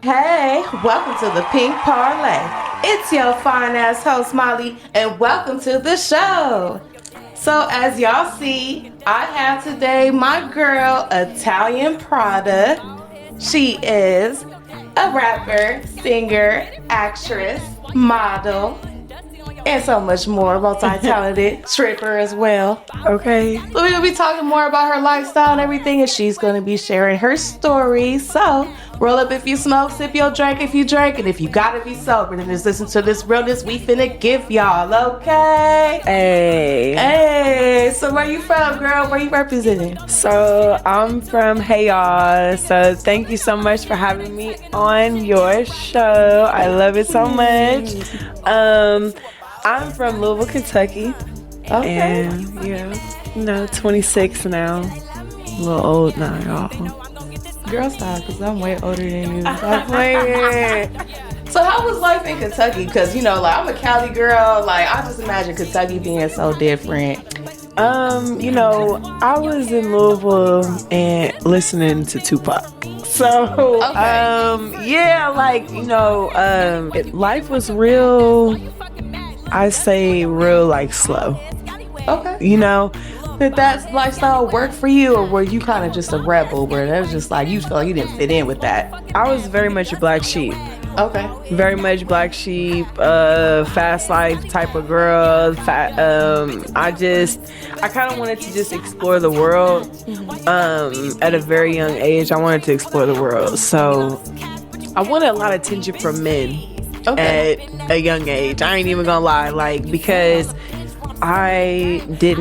Hey, welcome to the Pink Parley. It's your fine ass host Molly, and welcome to the show. So as y'all see, I have today my girl ItalianPrada. She is a rapper, singer, actress, model, and so much more. Multi-talented stripper as well. Okay. So we're gonna be talking more about her lifestyle and everything, and she's gonna be sharing her story. So roll up if you smoke, sip your drink if you drink, and if you gotta be sober, then just listen to this realness we finna give y'all, okay? Hey, so where you from, girl? Where you representing? So I'm from Hey Y'all. So thank you so much for having me on your show. I love it so much. I'm from Louisville, Kentucky. Okay. And 26 now. A little old now, y'all. Girl, stop, because I'm way older than you. Stop playing. So how was life in Kentucky? Because, I'm a Cali girl. I just imagine Kentucky being so different. I was in Louisville and listening to Tupac. So, life was real, I say real, slow. Okay. Did that lifestyle work for you, or were you kind of just a rebel where that was just you felt like you didn't fit in with that? I was very much a black sheep. Okay. Very much black sheep, fast life type of girl. I kind of wanted to just explore the world. At a very young age, I wanted to explore the world. So I wanted a lot of attention from men at a young age. I ain't even gonna lie, because I didn't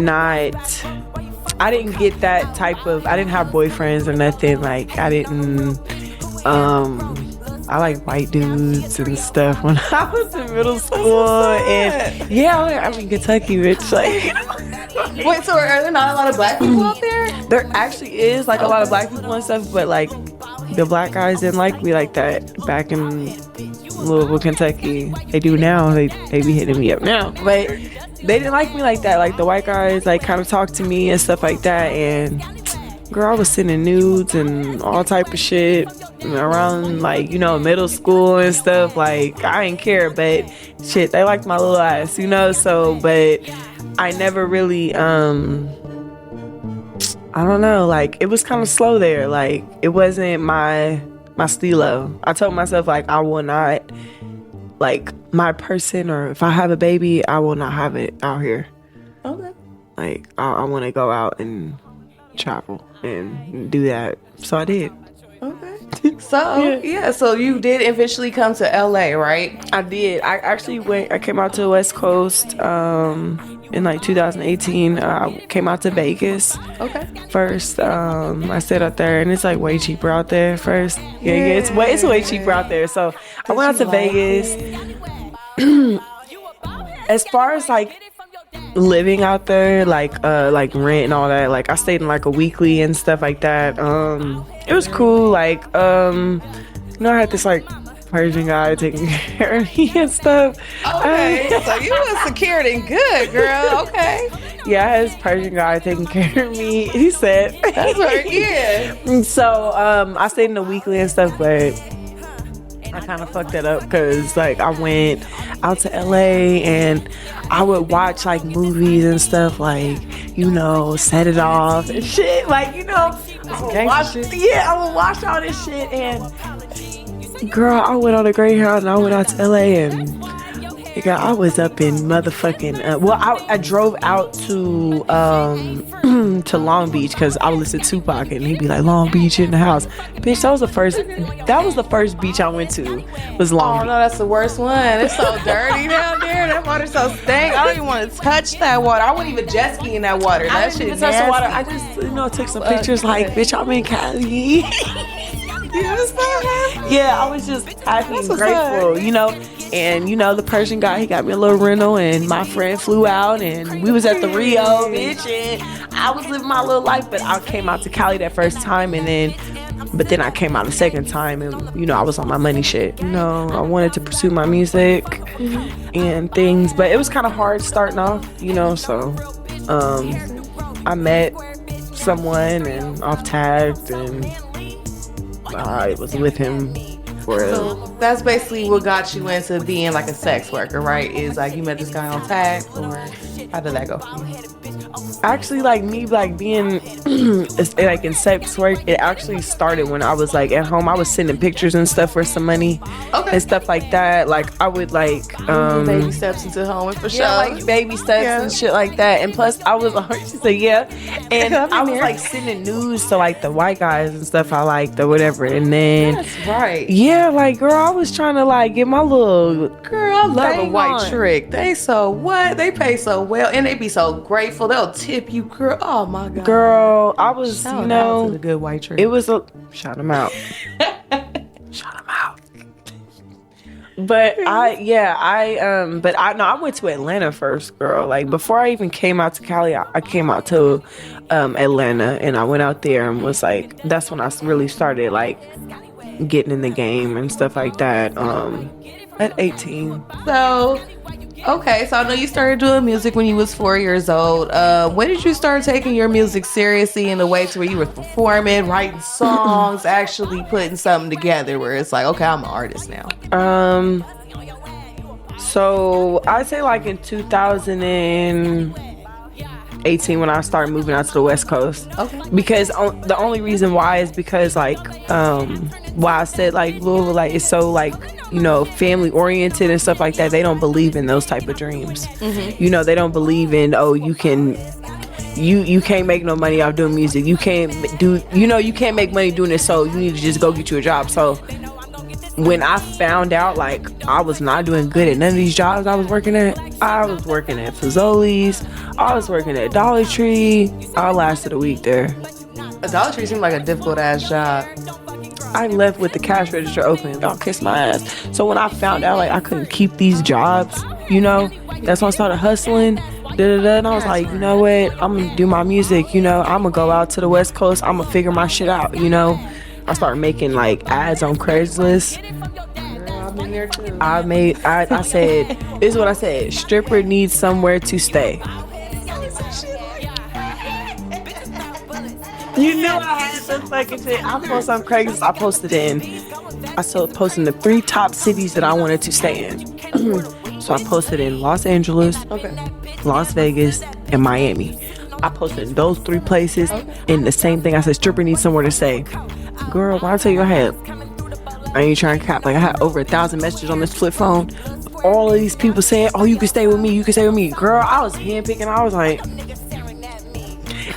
get that type of, I didn't have boyfriends or nothing. I like white dudes and stuff when I was in middle school. And I'm in Kentucky, bitch. Wait, so are there not a lot of black people out there? There actually is a lot of black people and stuff, but the black guys didn't like me like that back in Louisville, Kentucky. They do now. They be hitting me up now, but they didn't like me like that. The white guys kind of talked to me and stuff like that. And girl, I was sending nudes and all type of shit around middle school and stuff. I didn't care, but shit, they liked my little ass, so. But I never really I don't know, it was kind of slow there. It wasn't my stilo. I told myself I will not, my person, or if I have a baby, I will not have it out here. Okay. I want to go out and travel and do that. So I did. Okay. So, so you did eventually come to LA, right? I did. I came out to the West Coast in 2018. I came out to Vegas. Okay. First, I stayed out there, and it's way cheaper out there first. Yeah, it's way cheaper out there. So I went out to Vegas. As far as living out there, rent and all that, I stayed in a weekly and stuff like that. It was cool. I had this Persian guy taking care of me and stuff. Okay, so you was secured and good, girl. Okay. Yeah, I had this Persian guy taking care of me. He said. That's right. Yeah. So I stayed in the weekly and stuff, but I kind of fucked that up because I went out to LA and I would watch movies and stuff Set It Off and shit. I would watch all this shit. And girl, I went on a Greyhound and I went out to LA and I was up in motherfucking I drove out to to Long Beach because I would listen to Tupac and he'd be like, Long Beach in the house. Bitch, that was the first beach I went to, was Long Beach. Oh no, that's the worst one. It's so dirty down there. That water's so stank. I don't even want to touch that water. I wouldn't even jet ski in that water. That shit touch the water. I just took some pictures bitch, I'm in Cali. You understand? Yeah, I was just happy and grateful, And the Persian guy, he got me a little rental, and my friend flew out, and we was at the Rio, bitch, and I was living my little life. But I came out to Cali that first time, but then I came out the second time, and I was on my money shit. I wanted to pursue my music and things, but it was kind of hard starting off, So I met someone and off tagged, and I was with him For real. So that's basically what got you into being like a sex worker, right? Is like you met this guy on tag, or how did that go for you? Actually, like me, like being like in sex work, it actually started when I was like at home. I was sending pictures and stuff for some money, and stuff like that. Like I would like baby steps into home for sure. Yeah, like baby steps and shit like that. And plus, I was she said and I was like sending news to like the white guys and stuff I liked or whatever. And then that's right. Yeah, like girl, I was trying to like get my little girl. I love a white trick. They they pay so well, and they be so grateful. They'll tip you, girl. Oh my god, girl. I was shout out to the good white trick. It was a shout them out. Shout them out. But I went to Atlanta first, girl. Like before I even came out to Cali, I came out to Atlanta, and I went out there and was like, that's when I really started like getting in the game and stuff like that. At 18. So, okay, so I know you started doing music when you was 4 years old. When did you start taking your music seriously in a way to where you were performing, writing songs, actually putting something together where it's like, okay, I'm an artist now? So I'd say like in 2018 when I started moving out to the West Coast. Okay. Because the only reason why is because like why I said like Louisville like it's so like, you know, family oriented and stuff like that. They don't believe in those type of dreams. Mm-hmm. You know, they don't believe in you can't make no money off doing music. You can't make money doing this, so you need to just go get you a job. So when I found out like I was not doing good at none of these jobs I was working at Fazoli's, I was working at Dollar Tree. I lasted a week there. A Dollar Tree seemed like a difficult ass job. I left with the cash register open. Y'all kiss my ass. So when I found out like I couldn't keep these jobs, you know, that's when I started hustling. And I was like, you know what? I'm gonna do my music. You know, I'm gonna go out to the West Coast. I'm gonna figure my shit out. You know, I started making like ads on Craigslist. Girl, I've been there too. I said, this is what I said. Stripper needs somewhere to stay. You know I had some fucking shit. I posted on Craigslist. I posted posting the 3 top cities that I wanted to stay in. So I posted in Los Angeles, Las Vegas, and Miami. I posted in those 3 places, and the same thing. I said, stripper needs somewhere to stay. Girl, when I tell you I ain't trying to cap. Like I had over 1,000 messages on this flip phone. All of these people saying, "Oh, you can stay with me. You can stay with me." Girl, I was handpicking. I was like,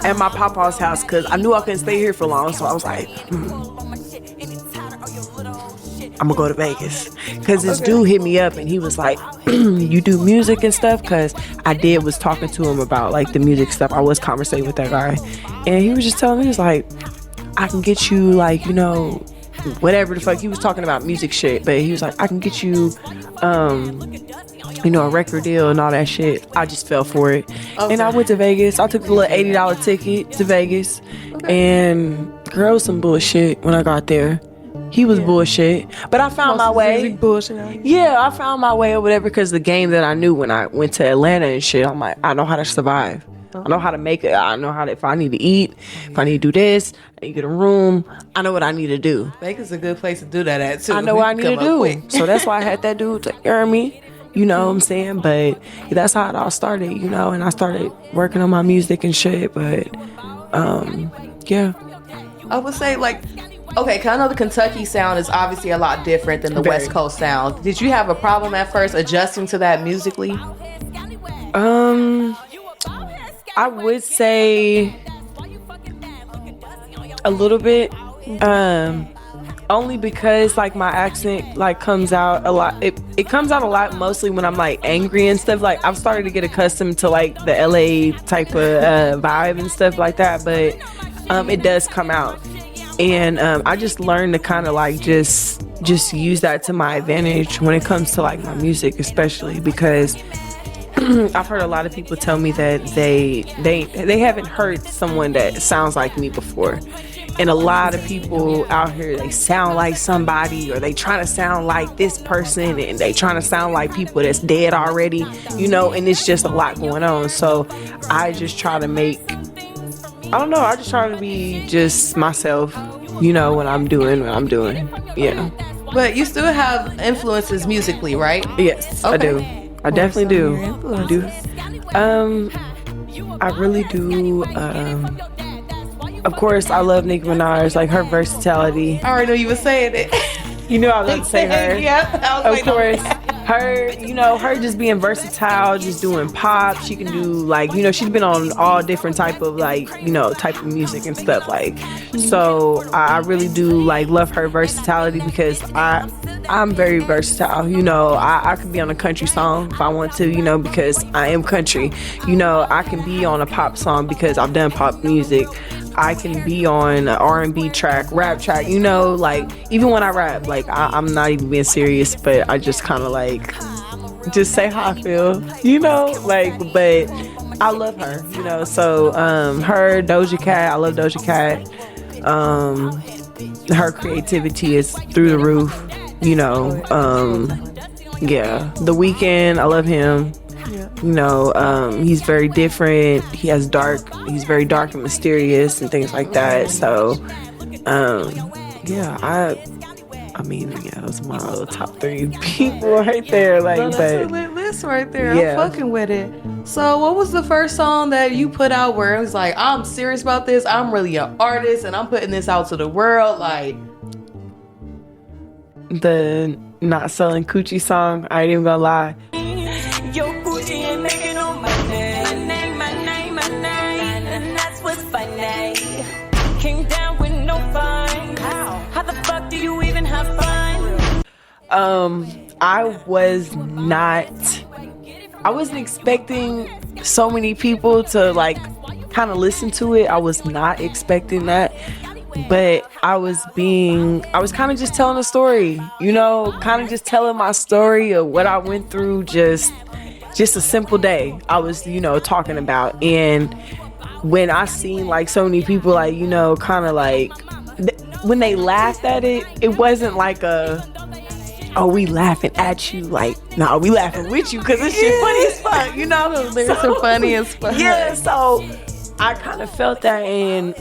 at my papa's house, because I knew I couldn't stay here for long. So I was like, I'm gonna go to Vegas. Because this dude hit me up and he was like, you do music and stuff? Because I was talking to him about like the music stuff. I was conversating with that guy, and he was just telling me, he was like, I can get you like, you know, whatever the fuck. He was talking about music shit, but he was like, I can get you you know, a record deal and all that shit. I just fell for it. And I went to Vegas. I took the little $80 ticket to Vegas. And girl, some bullshit when I got there. He was bullshit. But I found my way. Yeah, I found my way or whatever, because the game that I knew when I went to Atlanta and shit, I'm like, I know how to survive. I know how to make it. I know how to, if I need to eat, if I need to do this, I need to get a room, I know what I need to do. Vegas is a good place to do that at, too. I know what I need to do. So that's why I had that dude take care of me. You know what I'm saying? But that's how it all started, you know, and I started working on my music and shit. But, yeah. I would say, like, okay, because I know the Kentucky sound is obviously a lot different than the West Coast sound. Did you have a problem at first adjusting to that musically? I would say a little bit. Only because like my accent like comes out a lot. It comes out a lot mostly when I'm like angry and stuff. Like I've started to get accustomed to like the LA type of vibe and stuff like that. But it does come out, and I just learned to kind of like just use that to my advantage when it comes to like my music, especially because I've heard a lot of people tell me that they haven't heard someone that sounds like me before. And a lot of people out here, they sound like somebody, or they trying to sound like this person, and they trying to sound like people that's dead already, you know, and it's just a lot going on. So I just try to I just try to be just myself, you know, when I'm doing what I'm doing. Yeah. But you still have influences musically, right? Yes, I do. I definitely do. I do. I really do. Of course, I love Nicki Minaj, like her versatility. I already knew you were saying it. You know I was about to say her. Yeah, of course. Her, her just being versatile, just doing pop. She can do like, she's been on all different type of like, type of music and stuff like. So I really do like love her versatility because I'm very versatile. I could be on a country song if I want to, because I am country. I can be on a pop song because I've done pop music. I can be on an R&B track, rap track, like even when I rap, like I'm not even being serious, but I just kind of like just say how I feel, like, but I love her, so her, Doja Cat, I love Doja Cat. Her creativity is through the roof, yeah. The Weeknd, I love him. He's very different. He's very dark and mysterious and things like that. So, those are my little top 3 people right there. Like, that's a lit list right there. Yeah. I'm fucking with it. So, what was the first song that you put out where it was like, I'm serious about this. I'm really an artist and I'm putting this out to the world? Like, the Not Selling Kewchie song. I ain't even gonna lie. Yo, Kewchie ain't making on my name, my name, and that's what's funny. Came down with no fun. How the fuck do you even have fun? I wasn't expecting so many people to like kind of listen to it. I was not expecting that. But I was kind of just telling a story, kind of just telling my story of what I went through, just a simple day I was, talking about. And when I seen like so many people like, kind of like, when they laughed at it, it wasn't like oh, we laughing at you, like, no, we laughing with you because this shit funny as fuck, they're so funny as fuck. Yeah, so I kind of felt that, and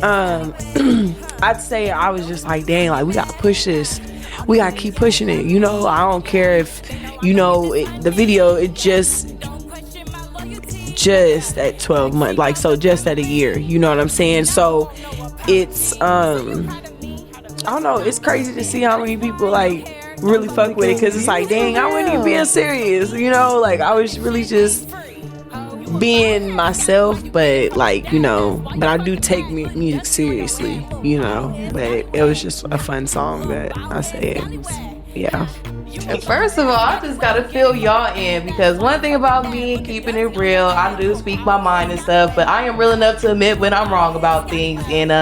I'd say I was just like, dang, like, we gotta push this. We gotta keep pushing it. I don't care if, the video, it just at 12 months, like, so just at a year, you know what I'm saying? So it's, I don't know, it's crazy to see how many people, like, really fuck with it, because it's like, dang, I wasn't even being serious, like, I was really just being myself, but like, but I do take music seriously, but it was just a fun song that I said, yeah. And first of all, I just gotta fill y'all in, because one thing about me, keeping it real, I do speak my mind and stuff, but I am real enough to admit when I'm wrong about things. And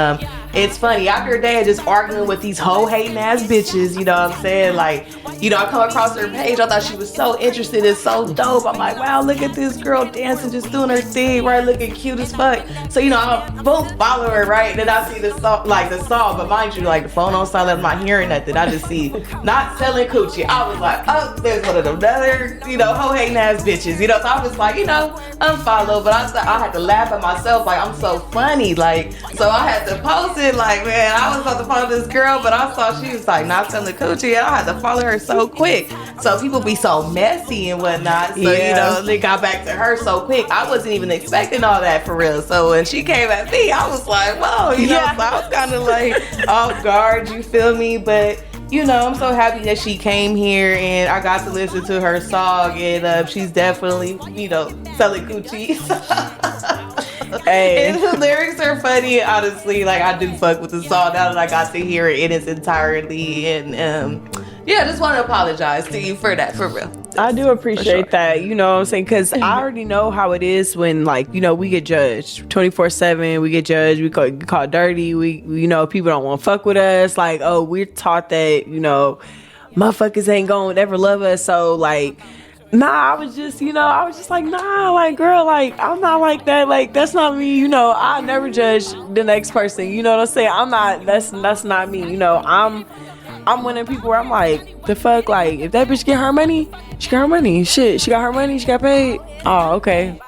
it's funny, after a day of just arguing with these hoe hating ass bitches, you know what I'm saying? Like, I come across her page, I thought she was so interested and so dope. I'm like, wow, look at this girl dancing, just doing her thing, right? Looking cute as fuck. So, I both follow her, right? And then I see the song, but mind you, like, the phone on silent, I'm not hearing nothing. I just see Not Selling Kewchie. I was like, oh, there's one of them other, hoe hating ass bitches, so I was like, unfollow, but I had to laugh at myself, like, I'm so funny, like, so I had to post it, like, man, I was about to follow this girl, but I saw she was like Not Selling Kewchie, and I had to follow her so quick. So people be so messy and whatnot, so they got back to her so quick. I wasn't even expecting all that for real. So when she came at me, I was like, whoa, so I was kind of like off guard, you feel me? But I'm so happy that she came here and I got to listen to her song, and she's definitely, selling Kewchie. Hey. And the lyrics are funny, honestly. Like, I do fuck with the song now that I got to hear it in its entirety. And I just want to apologize to you for that, for real. I do appreciate that, you know what I'm saying? Because I already know how it is when, like, we get judged 24/7. We get judged. We get called dirty. We people don't want to fuck with us. Like, oh, we're taught that, motherfuckers ain't gonna ever love us. So, like, nah, I was just like, nah, like, girl, like, I'm not like that. Like, that's not me. I never judge the next person. You know what I'm saying? I'm not, that's not me. I'm one of the people where I'm like, the fuck, like, if that bitch get her money, she got her money. Shit, she got her money, she got paid. Oh, okay.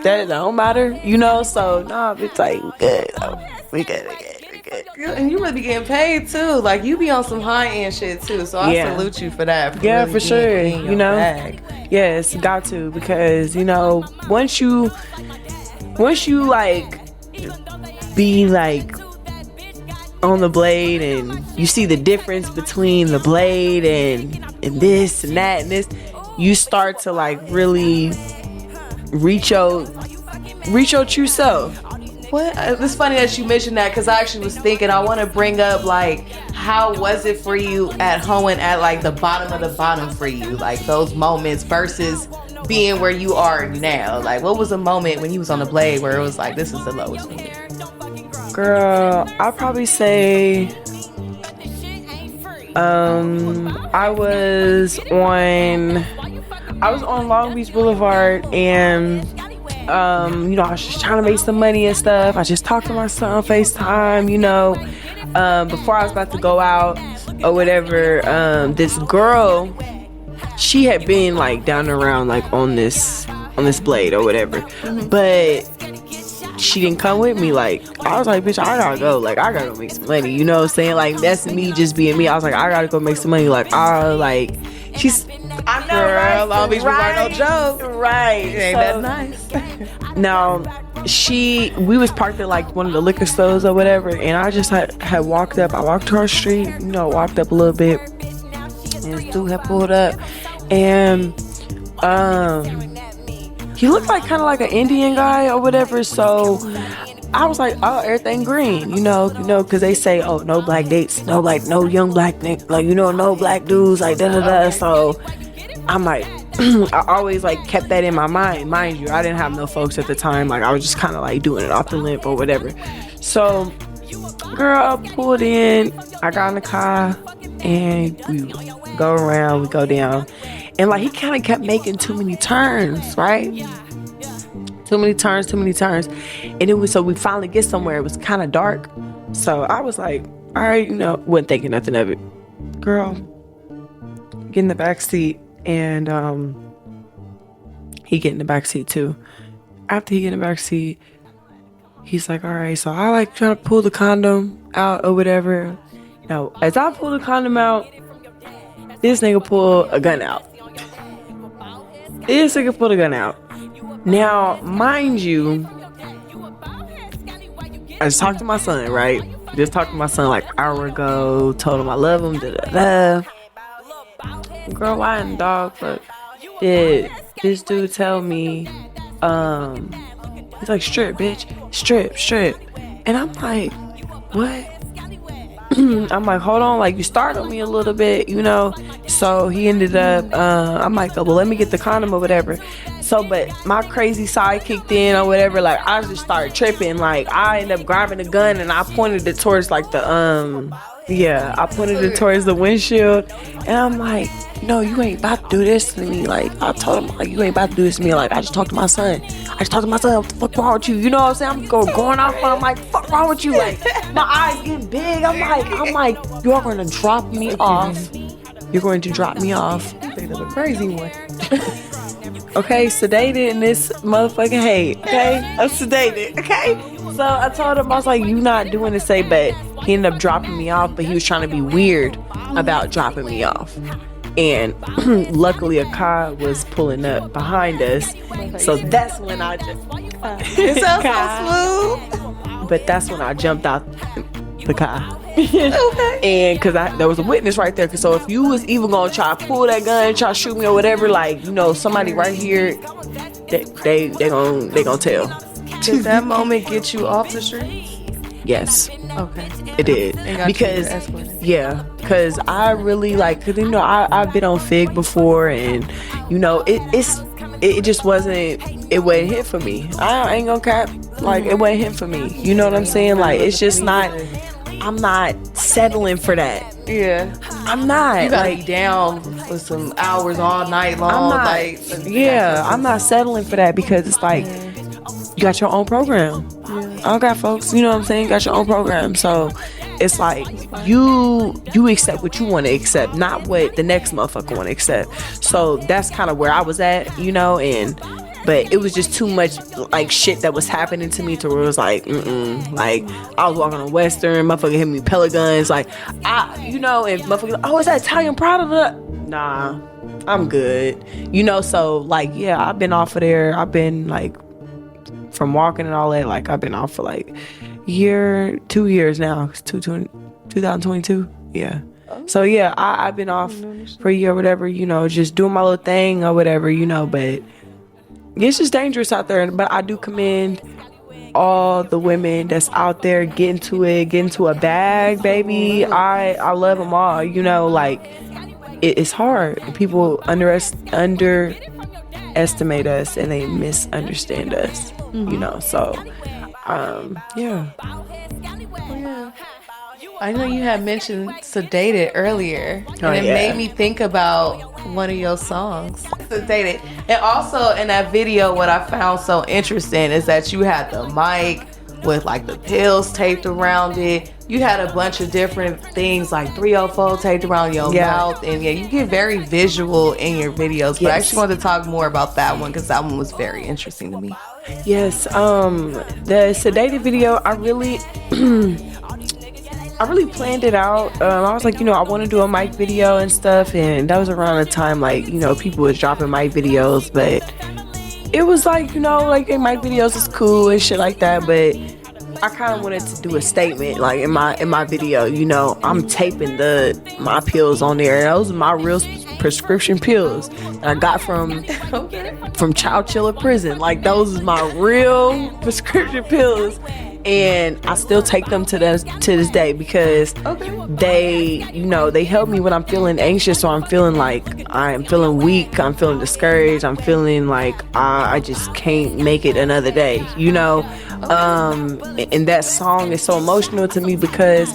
That don't matter, so, nah, bitch, like, we good. We good. And you really be getting paid too. Like you be on some high end shit too. So I salute you for that. Yeah, really for sure. in your You know, bag. yes, got to, because you know, once you like be like on the blade and you see the difference between the blade and this and that and this, you start to like really reach your true self. What? It's funny that you mentioned that because I actually was thinking I want to bring up like how was it for you at home and at like the bottom of the bottom for you, like those moments versus being where you are now. Like what was a moment when you was on the blade where it was like this is the lowest for me? Girl, I'll probably say I was on Long Beach Boulevard, and you know, I was just trying to make some money and stuff. I just talked to my son on FaceTime, you know, before I was about to go out or whatever. This girl, she had been like down and around like on this blade or whatever, but she didn't come with me. Like I was like, bitch, I gotta go. Like I gotta go make some money. You know what I'm saying? Like that's me just being me. I was like, I gotta go make some money. Like she's. I know, Girl, right? Long Beach right, no joke. Right. It ain't that nice. Now, we was parked at like one of the liquor stores or whatever, and I just had walked up. I walked to our street, you know, walked up a little bit, and this dude had pulled up, and he looked like kind of like an Indian guy or whatever. So I was like, oh, everything green, you know, because they say, oh, no black dates, no young black niggas, like, you know, no black dudes, like da da da. So I'm like, I always like kept that in my mind you. I didn't have no folks at the time. Like I was just kind of like doing it off the limp or whatever. So, girl, I pulled in. I got in the car and we go around. We go down, and like he kind of kept making too many turns, right? Too many turns. And it was, so we finally get somewhere. It was kind of dark. So I was like, all right, you know, wasn't thinking nothing of it. Girl, get in the back seat, and he get in the back seat too. After he get in the back seat, he's like, all right, so I like trying to pull the condom out or whatever. Now, as I pull the condom out, this nigga pull a gun out. Now, mind you, I just talked to my son, right? Just talked to my son like an hour ago. Told him I love him. Da da da. Girl, why in the dog fuck did this dude tell me? He's like, strip, bitch, strip. And I'm like, what? I'm like, hold on, like you startled me a little bit, you know. So he ended up, I'm like, oh, well, let me get the condom or whatever. So, but my crazy side kicked in or whatever. Like I just started tripping. Like I ended up grabbing the gun and I pointed it towards like the I pointed it towards the windshield, and I'm like, no, you ain't about to do this to me. Like I told him, like, you ain't about to do this to me. Like I just talked to my son. What the fuck wrong with you? You know what I'm saying? I'm going off on him like, fuck wrong with you? Like my eyes getting big. I'm like, you're going to drop me off. You're going to drop me off. Think of a crazy one. Okay, sedated in this motherfucking hate. Okay, I'm sedated. Okay, so I told him, I was like, you not doing this, say, but he ended up dropping me off, but he was trying to be weird about dropping me off. And luckily a car was pulling up behind us, so that's when I just It sounds so smooth. but that's when I jumped out the car. And because there was a witness right there, so if you was even gonna try to pull that gun, try to shoot me or whatever, like, you know, somebody right here, they gonna tell. Did that moment get you off the street? Yes, Okay. it did. Because I really like, cause you know I've been on Fig before, and you know it just wasn't hit for me. I ain't gonna cap, like it wasn't hit for me. You know what I'm saying? Like it's just not. I'm not settling for that. Yeah. I'm not. You gotta like, be down for some hours all night long. I'm not settling for that, because it's like you got your own program. I got folks, you know what I'm saying, got your own program. So it's like you accept what you want to accept, not what the next motherfucker want to accept. So that's kind of where I was at, you know. And but it was just too much like shit that was happening to me to where it was like, like I was walking on Western, motherfucker hit me pellet guns, like and motherfucker, oh, is that Italian Prada? Nah, I'm good, so like, yeah, I've been off of there. I've been like, from walking and all that, like I've been off for like 2 years now. It's 2022, yeah. So yeah, I've been off for a year or whatever, just doing my little thing or whatever, but it's just dangerous out there. But I do commend all the women that's out there getting to a bag, baby. I love them all, like it's hard. People underestimate us and they misunderstand us, so yeah. I know you had mentioned Sedated earlier, and it made me think about one of your songs, Sedated. And also in that video, what I found so interesting is that you had the mic with like the pills taped around it. You had a bunch of different things like 304 taped around your mouth, and you get very visual in your videos. But I actually wanted to talk more about that one because that one was very interesting to me. Yes, the Sedated video, I really planned it out. I was like, I want to do a mic video and stuff, and that was around the time like, people was dropping mic videos, but it was like, like mic videos is cool and shit like that, but I kind of wanted to do a statement like in my video. I'm taping my pills on there. Those are my real prescription pills that I got from Child Chiller Prison. Like those is my real prescription pills. And I still take them to this day because they help me when I'm feeling anxious, or I'm feeling like I'm feeling weak, I'm feeling discouraged, I'm feeling like I just can't make it another day, and that song is so emotional to me because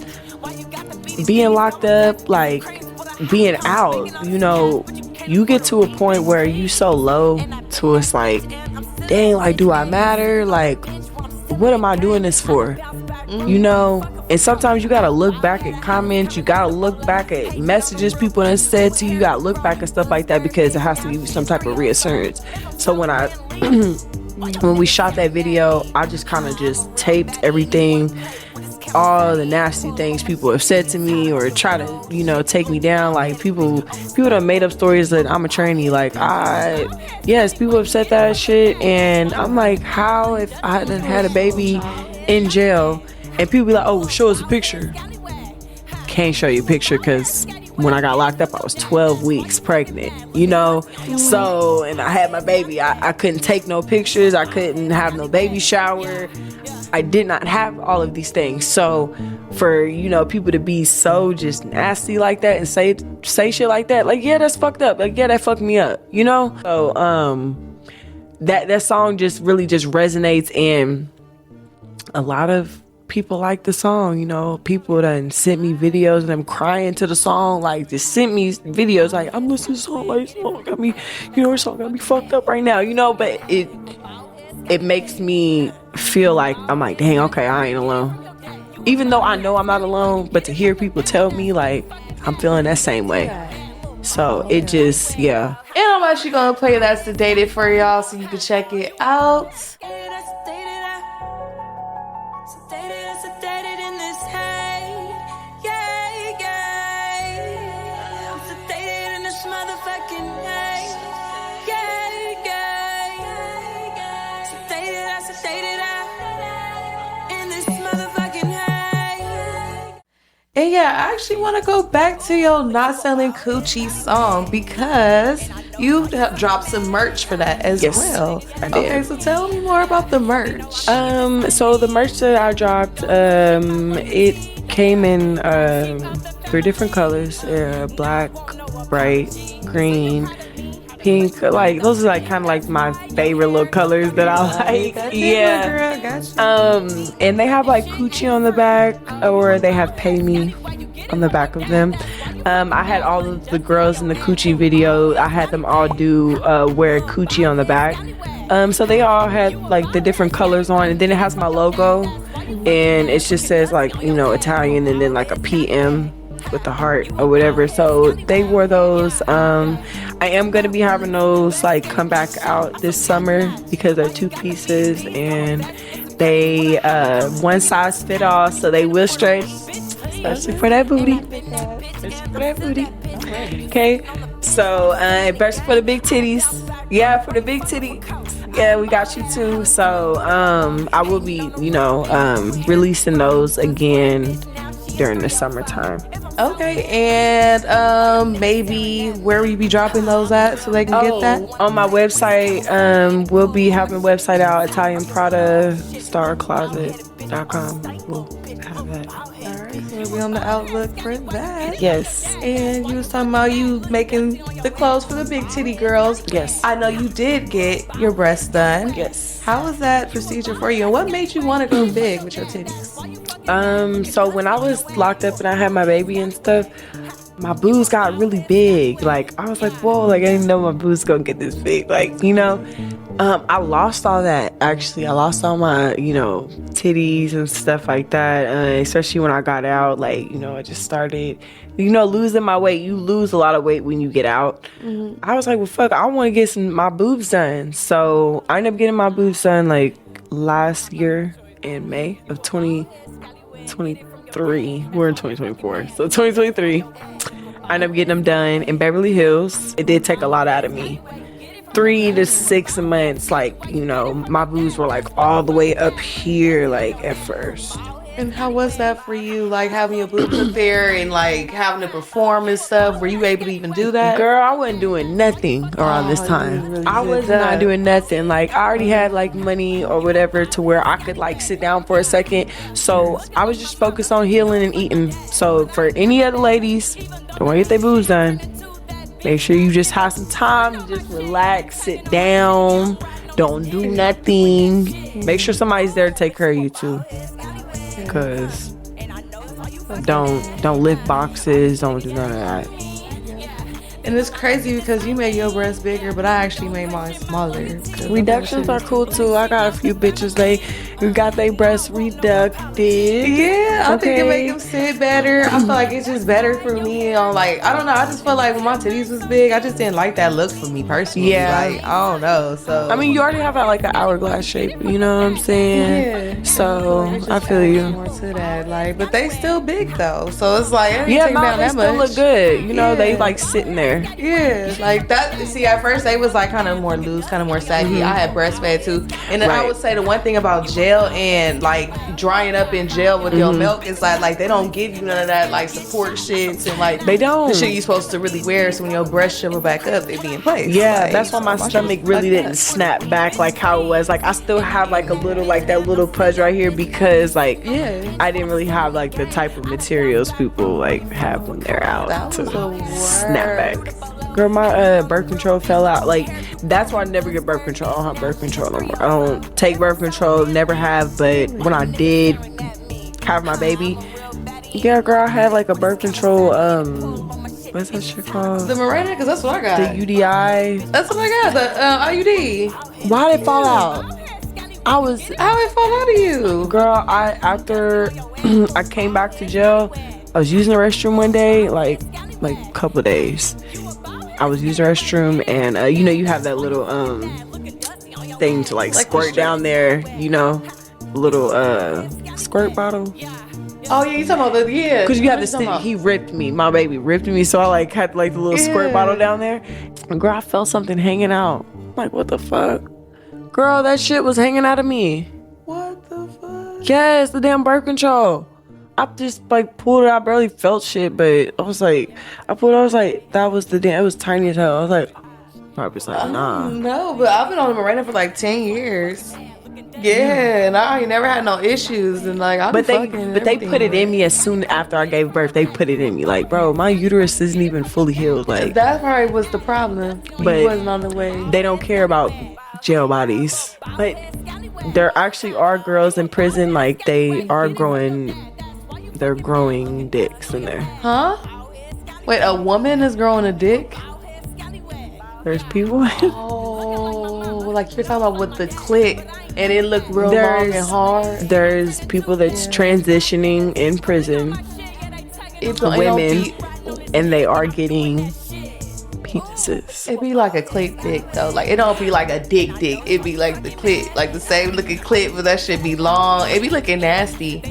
being locked up, like being out, you get to a point where you so low to it's like, dang, like, do I matter? Like, what am I doing this for? And sometimes you gotta look back at comments, you gotta look back at messages people have said to you, you gotta look back at stuff like that because it has to give you some type of reassurance. So when when we shot that video, I just kind of just taped everything, all the nasty things people have said to me or try to, take me down. Like people done made up stories that I'm a tranny. Like yes, people have said that shit, and I'm like, how if I hadn't had a baby in jail and people be like, oh, show us a picture. Can't show you a picture because when I got locked up, I was 12 weeks pregnant, so, and I had my baby. I couldn't take no pictures. I couldn't have no baby shower. I did not have all of these things. So for, people to be so just nasty like that and say shit like that, like, yeah, that's fucked up. Like, yeah, that fucked me up, So, that song just really just resonates, and a lot of people like the song, people done sent me videos of them crying to the song, like just sent me videos like, I'm listening to the song, like, oh, got me, this song got me fucked up right now, but it makes me feel like, I'm like, dang, okay, I ain't alone. Even though I know I'm not alone, but to hear people tell me, like, I'm feeling that same way. So it just, yeah. And I'm actually gonna play that Sedated for y'all so you can check it out. And yeah, I actually want to go back to your Not Selling Kewchie song because you dropped some merch for that as well. I did. Okay, so tell me more about the merch. So the merch that I dropped, it came in 3 different colors: black, bright, green, pink. Like those are like kind of like my favorite little colors that I like. Yeah. Girl, gotcha. And they have like Kewchie on the back, or they have Pay Me on the back of them. I had all of the girls in the Kewchie video, I had them all do wear Kewchie on the back. So they all had like the different colors on, and then it has my logo, and it just says like, Italian, and then like a PM with the heart or whatever. So they wore those. I am gonna be having those like come back out this summer because they're 2 pieces and they one size fit all, so they will stretch, especially for that booty. Okay, so especially for the big titties. Yeah, for the big titty. Yeah, we got you too. So I will be, releasing those again during the summertime. Okay, and maybe where will you be dropping those at so they can get that? On my website. We'll be having a website out, ItalianPrada StarCloset.com. We'll have that. Alright, so we'll be on the outlook for that. Yes. And you was talking about you making the clothes for the big titty girls. Yes. I know you did get your breasts done. Yes. How was that procedure for you? And what made you want to go big with your titties? So when I was locked up and I had my baby and stuff, my boobs got really big. Like, I was like, whoa, like, I didn't know my boobs gonna get this big. Like, I lost all that, actually. I lost all my, titties and stuff like that. Especially when I got out, like, I just started, losing my weight. You lose a lot of weight when you get out. Mm-hmm. I was like, well, fuck, I want to get my boobs done. So I ended up getting my boobs done, like, last year in May of 2023. We're in 2024. So 2023, I ended up getting them done in Beverly Hills. It did take a lot out of me. 3 to 6 months, like, my boobs were like all the way up here, like at first. And how was that for you, like having your boobs up there and like having to perform and stuff? Were you able to even do that? Girl, I wasn't doing nothing around this time. Really I was not doing nothing. Like, I already had like money or whatever to where I could like sit down for a second. So I was just focused on healing and eating. So for any other ladies, don't want to get their boobs done. Make sure you just have some time to just relax, sit down, don't do nothing. Make sure somebody's there to take care of you too. Cause don't lift boxes, don't do none of that. And it's crazy because you made your breasts bigger, but I actually made mine smaller. Reductions are cool too. I got a few bitches, they got their breasts reducted. Yeah, I think it make them sit better. I feel like it's just better for me. I don't know. I just feel like when my titties was big, I just didn't like that look for me personally. Yeah. Like, I don't know. So I mean, you already have like an hourglass shape. You know what I'm saying? Yeah. So I feel you. More to that, like, but they still big though. So it's like, it yeah, take no, down they that still much. look good. They Yeah. like sitting there. Yeah, like that. See, at first they was like kind of more loose, kind of more saggy. Mm-hmm. I had breastfed too, and then I would say the one thing about gel and like drying up in gel with your milk is like they don't give you none of that like support shits and like They don't. the shit you supposed to really wear. So when your breasts shrivel back up, they be in place. Yeah, Like, that's why my shit stomach was really fucked didn't up. snap back like how it was. Like, I still have like a little, like that little pudge right here because like I didn't really have like the type of materials people like have when they're out That was to the worst. snap back. Girl, my birth control fell out. Like, that's why I never get birth control. I don't have birth control no more. I don't take birth control, never have. But when I did have my baby, yeah, girl, I had like a birth control, what's that shit called? The Mirena, because that's what I got. The UDI. That's what I got. The IUD. Why did it fall out? How it fall out of you? Girl, after I came back to jail, I was using the restroom one day, like a couple of days. I was using the restroom and you have that little thing to like squirt down there, little squirt bottle. Oh yeah, you talking about the Because you have this thing. He ripped me. My baby ripped me, so I like had like the little squirt bottle down there. And girl, I felt something hanging out. I'm like, what the fuck? Girl, that shit was hanging out of me. What the fuck? Yes, the damn birth control. I just like pulled it. I barely felt shit, but I was like, that was the damn. It was tiny as hell. I was like, I was like, nah. No, but I've been on the Mirena for like 10 years. Yeah, and I ain't never had no issues, and like I. But they put it in me as soon after I gave birth. They put it in me, like, bro, my uterus isn't even fully healed. Like, that probably was the problem. But he wasn't on the way. They don't care about jail bodies, but there actually are girls in prison. Like, they're growing dicks in there. Huh? Wait, a woman is growing a dick? There's people. Oh, like you're talking about with the clit and it looked real long and hard. There's people that's transitioning in prison women, and they are getting penises. It be like a clit dick though. Like it don't be like a dick. It be like the clit, like the same looking clit, but that shit be long. It be looking nasty.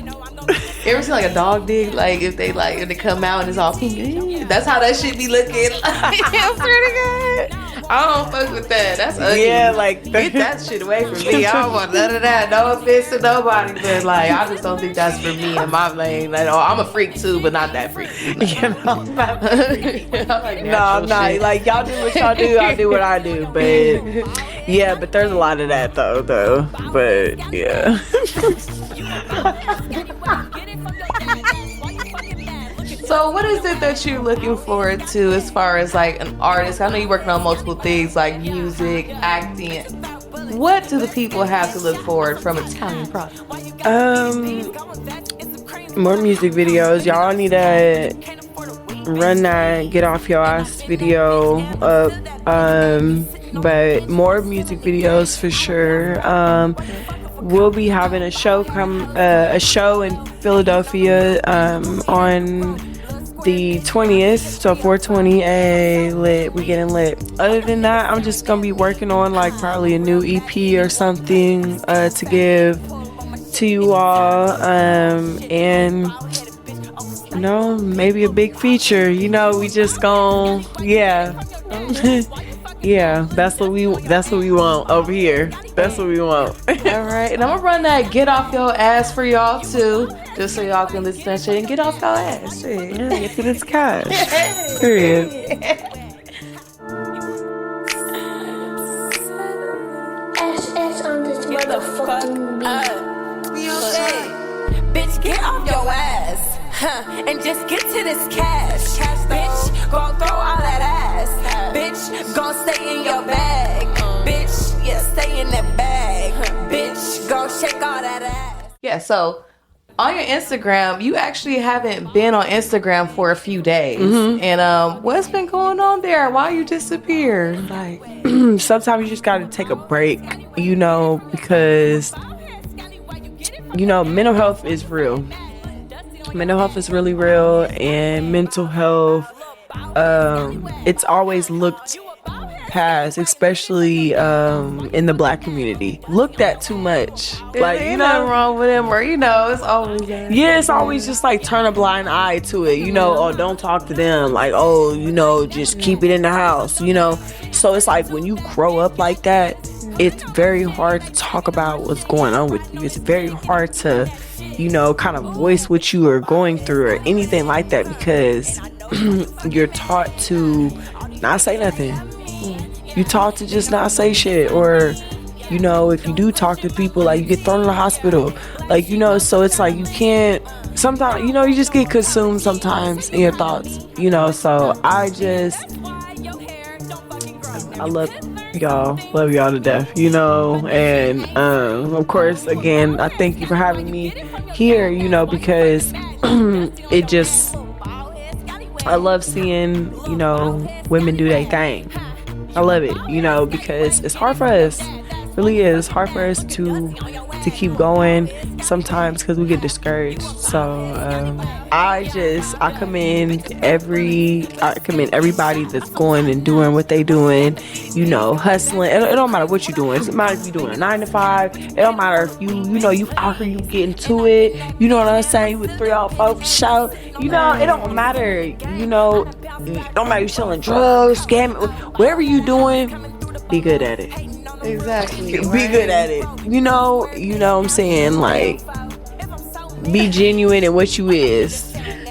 You ever seen like a dog dick? Like if they come out and it's all pink. That's how that shit be looking. Like, I'm pretty good. I don't fuck with that. That's ugly. Yeah, like get that shit away from me. I don't want none of that. No offense to nobody, but like I just don't think that's for me in my lane. Like, oh, I'm a freak too, but not that freak. You know? You know, no, I'm not. Like y'all do what y'all do. I do what I do. But yeah, but there's a lot of that though. But yeah. So what is it that you're looking forward to as far as like an artist? I know you're working on multiple things like music, acting. What do the people have to look forward from Italian Prada? More music videos. Y'all need to run that Get Off Your Ass video up. But more music videos for sure. We'll be having a show in Philadelphia on the 20th, so 420. Lit, we getting lit. Other than that, I'm just gonna be working on like probably a new EP or something to give to you all, and you know, maybe a big feature. You know, we just gon' yeah. Yeah, that's what we want over here. That's what we want. All right, and I'm gonna run that Get Off Your Ass for y'all too, just so y'all can listen to that shit and get off your ass. Shit. Yeah, get to this cash. Period. SS on this motherfucking beat. Bitch, get off your ass, and just get to this cash. Bitch, gon' throw all that ass. Bitch, gon' stay in your bag. Bitch, yeah, stay in that bag. Bitch, gon' shake all that ass. Yeah, so on your Instagram, you actually haven't been on Instagram for a few days. Mm-hmm. And what's been going on there? Why you disappeared? Like, sometimes you just gotta take a break, you know, because you know, mental health is real. Mental health is really real, and mental health, it's always looked past, especially in the Black community. Looked at too much. Like, ain't nothing wrong with them, or you know, it's always it's always just like turn a blind eye to it. You know, oh, don't talk to them. Like, oh, you know, just keep it in the house. You know, so it's like when you grow up like that, it's very hard to talk about what's going on with you. It's very hard to, you know, kind of voice what you are going through or anything like that, because you're taught to not say nothing. You taught to just not say shit, or, you know, if you do talk to people, like, you get thrown in the hospital. Like, you know, so it's like you can't, sometimes, you know, you just get consumed sometimes in your thoughts, you know. So I love y'all to death, you know. And of course, again, I thank you for having me here, you know, because it just, I love seeing, you know, women do their thing. I love it, you know, because it's hard for us. It really is hard for us to keep going sometimes, because we get discouraged. So I commend everybody that's going and doing what they doing, you know, hustling. It don't matter what you're doing. It doesn't matter if you're doing a 9 to 5. It don't matter if you know, you out here, you getting to it, you know what I'm saying, you with 3 out 4 shout, you know. It don't matter, you know, it don't matter if you're selling drugs, scamming, whatever you doing, be good at it. exactly. Be good at it. You know what I'm saying? Like, be genuine in what you is.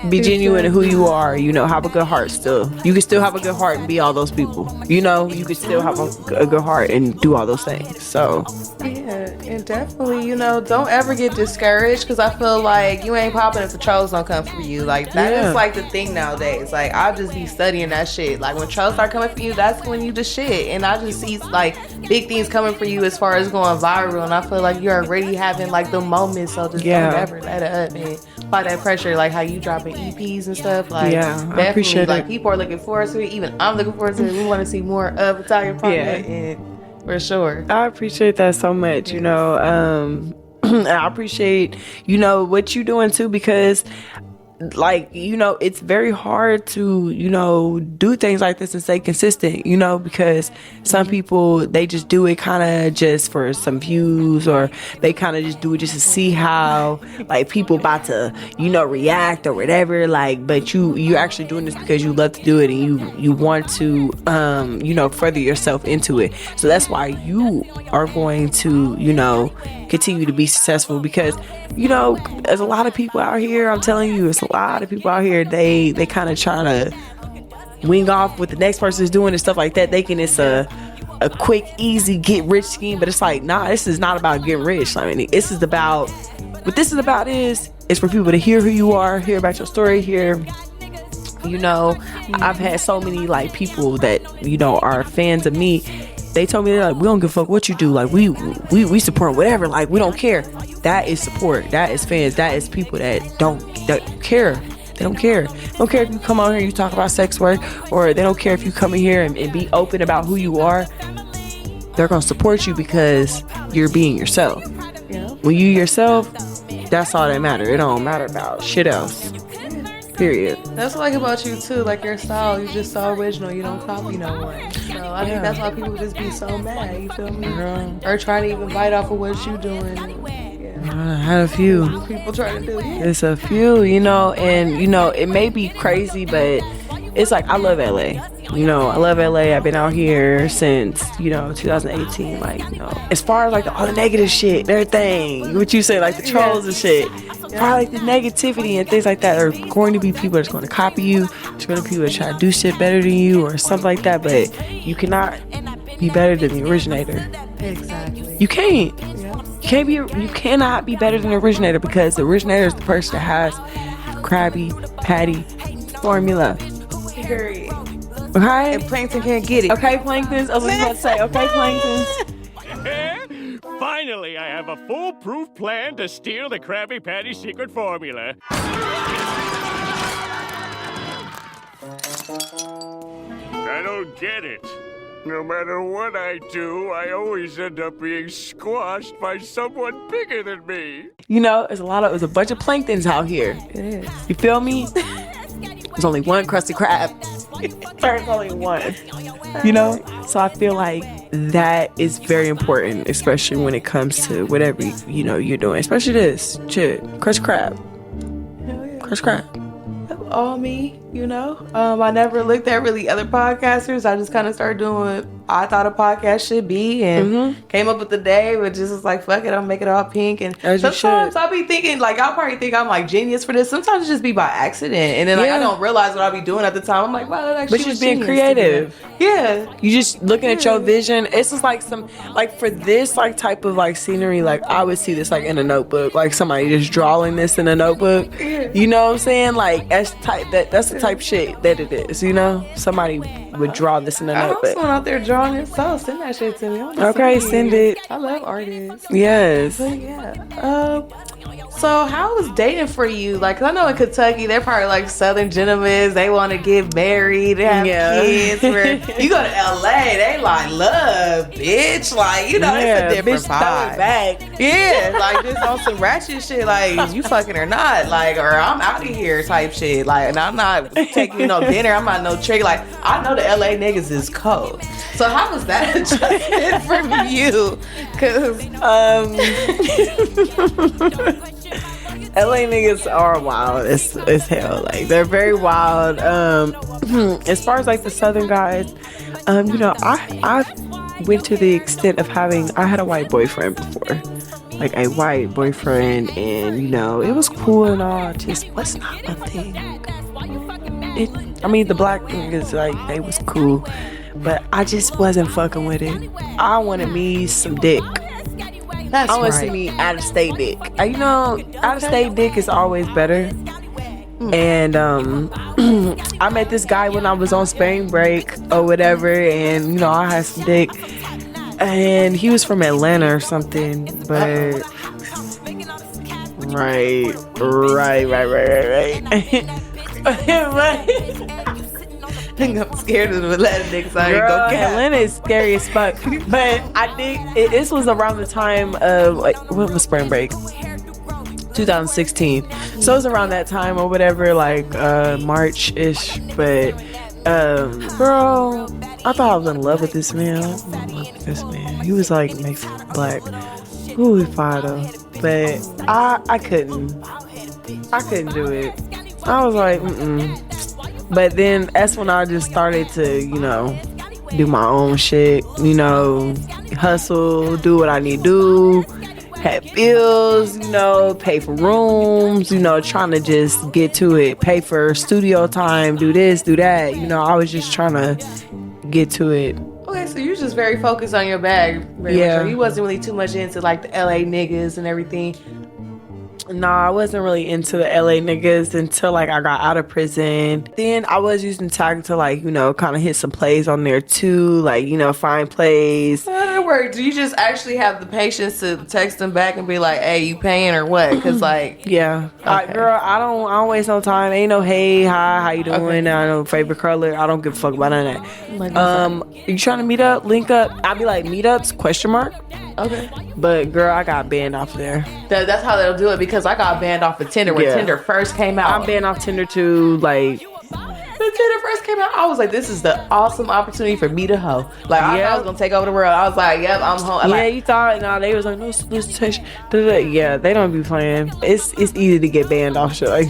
Be genuine in who you are. You know, have a good heart still. You can still have a good heart and be all those people. You know, you can still have a good heart and do all those things. So, yeah, and definitely, you know, don't ever get discouraged, because I feel like you ain't popping if the trolls don't come for you. Like, that is like the thing nowadays. Like, I'll just be studying that shit. Like, when trolls start coming for you, that's when you the shit. And I just see like big things coming for you as far as going viral, and I feel like you're already having like the moment. So just don't ever let it up and apply that pressure, like how you dropping EPs and stuff. Like, I appreciate like it. people are looking forward to it. Even I'm looking forward to it. We want to see more of Italian Prada, and for sure. I appreciate that so much, you know. I appreciate, you know, what you doing too, because like, you know, it's very hard to, you know, do things like this and stay consistent, you know, because some people, they just do it kind of just for some views, or they kind of just do it just to see how, like, people about to, you know, react or whatever, like, but you actually doing this because you love to do it, and you want to, you know, further yourself into it. So that's why you are going to, you know, continue to be successful, because, you know, there's a lot of people out here, I'm telling you, it's a lot of people out here, they kind of trying to wing off what the next person is doing and stuff like that, thinking it's a quick, easy get rich scheme. But it's like, nah, this is not about getting rich. I mean, this is about, what this is about is for people to hear who you are, hear about your story, hear, you know, I've had so many, like, people that, you know, are fans of me. They told me, they're like, we don't give a fuck what you do, like, we support whatever, like, we don't care. That is support. That is fans. That is people that care. They don't care. They don't care if you come out here and you talk about sex work, or they don't care if you come in here and be open about who you are. They're gonna support you because you're being yourself. Yeah. When you yourself, that's all that matters. It don't matter about shit else. Period. That's what I like about you too, like your style, you're just so original, you don't copy no one. So I think that's why people just be so mad, you feel me? Or trying to even bite off of what you doing. I had a few. People trying to do it. It's a few, you know, and, you know, it may be crazy, but it's like, I love LA. You know, I love LA. I've been out here since, you know, 2018. Like, you know, as far as like all the negative shit, everything, what you say, like the trolls and shit, probably like the negativity and things like that, are going to be people that's going to copy you. There's going to be people that try to do shit better than you or something like that. But you cannot be better than the originator. Exactly. You can't. You cannot be better than the originator, because the originator is the person that has Krabby Patty formula. Period. Okay? And Plankton can't get it. Okay, Plankton. I was about to say, okay, Plankton. Finally, I have a foolproof plan to steal the Krabby Patty secret formula. I don't get it. No matter what I do, I always end up being squashed by someone bigger than me. You know, there's a bunch of Planktons out here. It is. You feel me? There's only one Krusty Krab. There's only one. You know? So I feel like that is very important, especially when it comes to whatever, you know, you're doing. Especially this. Shit. Krusty Krab. Hell yeah. Krusty Krab. All me, you know. I never looked at really other podcasters. I just kind of started doing what I thought a podcast should be, and came up with the day, but just was like, fuck it, I'll make it all pink. And sometimes I'll be thinking, like, y'all probably think I'm like genius for this. Sometimes it just be by accident, and then like I don't realize what I'll be doing at the time. I'm like, wow, that actually. But you're just being creative. Yeah, you just looking at your vision. It's just like some, like, for this like type of like scenery, like I would see this like in a notebook, like somebody just drawing this in a notebook. You know what I'm saying? Like that's the type of shit that it is. You know, somebody would draw this in a notebook. I'm someone out there drawing it, so send that shit to me. Okay, send it. I love artists. Yes. But yeah. So how was dating for you? Like, 'cause I know in Kentucky, they're probably like Southern gentlemen. They want to get married, they have kids. Where you go to LA, they like love, bitch. Like, you know, it's a different vibe. Back. Yeah, like just on some ratchet shit. Like, is you fucking or not? Like, or I'm out of here type shit. Like, and I'm not taking you no dinner. I'm not no trick. Like, I know the LA niggas is cold. So how was that adjustment from you? 'Cause LA niggas are wild as hell. Like, they're very wild. As far as like the Southern guys, you know, I went to the extent of I had a white boyfriend before, like a white boyfriend, and you know, it was cool and all, just was not my thing. I mean, the black niggas, like, they was cool, but I just wasn't fucking with it. I wanted me some dick. That's I want to see me out of state dick. You know, out of state dick is always better. And I met this guy when I was on spring break or whatever, and you know, I had some dick, and he was from Atlanta or something. But right. I'm scared of the Atlanta niggas. I ain't Girl, go cat. Atlanta is scary as fuck. But I think this was around the time of, like, what was spring break? 2016. So it was around that time or whatever, like March-ish. But girl, I thought I was in love with this man. I was in love with this man. He was like Mexican black. Ooh, he fire though. But I couldn't do it. I was like, But then that's when I just started to, do my own shit, hustle, do what I need to do, have bills, pay for rooms, trying to just get to it, pay for studio time, do this, do that. I was just trying to get to it. Okay, so you're just very focused on your bag. Yeah. You wasn't really too much into like the LA niggas and everything. Nah, I wasn't really into the LA niggas until like I got out of prison. Then I was using tag to like, kind of hit some plays on there too, like, find plays. Do you just actually have the patience to text them back and be like, hey, you paying or what? Because like, yeah. Okay. Girl, I don't waste no time. Ain't no hey, hi, how you doing? Okay. I know favorite color. I don't give a fuck about none of that. Like, you trying to meet up, link up? I'll be like, meetups, ? Okay. But girl, I got banned off there. That's how they'll do it because I got banned off of Tinder when Tinder first came out. I'm banned off Tinder too, like. When Tinder first came out, I was like, this is the awesome opportunity for me to hoe. Like, I thought I was going to take over the world. I was like, yep, I'm home. Yeah, you thought, they was like, no solicitation. Yeah, they don't be playing. It's easy to get banned off shit like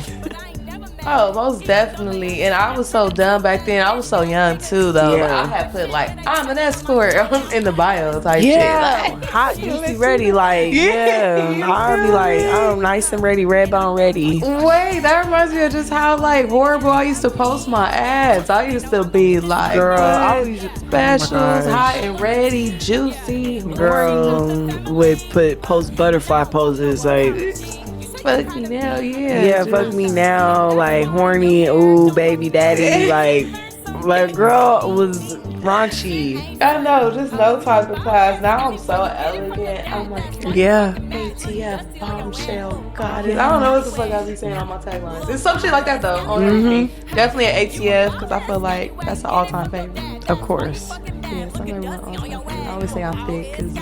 Oh, most definitely. And I was so dumb back then. I was so young too, though. Yeah. Like, I had put like, I'm an escort in the bio type yeah, shit. Like, hot, juicy, ready. Like, yeah. I'll be like, I'm nice and ready, red bone ready. Wait, that reminds me of just how like horrible I used to post my ads. I used to be like, girl, I what? was just, Specials, oh hot and ready, juicy, girl, would post butterfly poses like. Fuck me now, yeah. Yeah, fuck me now, like horny, ooh, baby daddy, like girl was raunchy. I know, just no type of class. Now I'm so elegant. I'm like, Yeah. ATF, bombshell, got it. I don't know what the fuck I be saying on my taglines. It's some shit like that though. On everything. Definitely an ATF because I feel like that's an all-time favorite. Of course. Yes, I remember my all-time favorite. I always say I'm thick because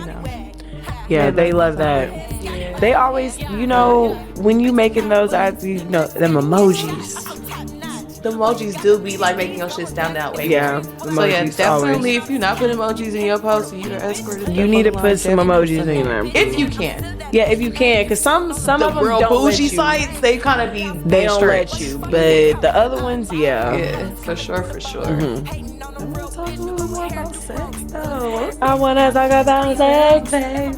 Yeah, they love that. Yeah. They always, when you making those ads, them emojis. The emojis do be like making your shit stand that way. Yeah, So yeah, emojis definitely always. if you're not putting emojis in your post and you're an escort, You need to put some emojis in there. if you can. Yeah, if you can, because some The of them real don't bougie let you. sites, they kind of be They don't strict. let you, but the other ones, yeah. Yeah, for sure. Talk a little more about sex though. I wanna talk about sex,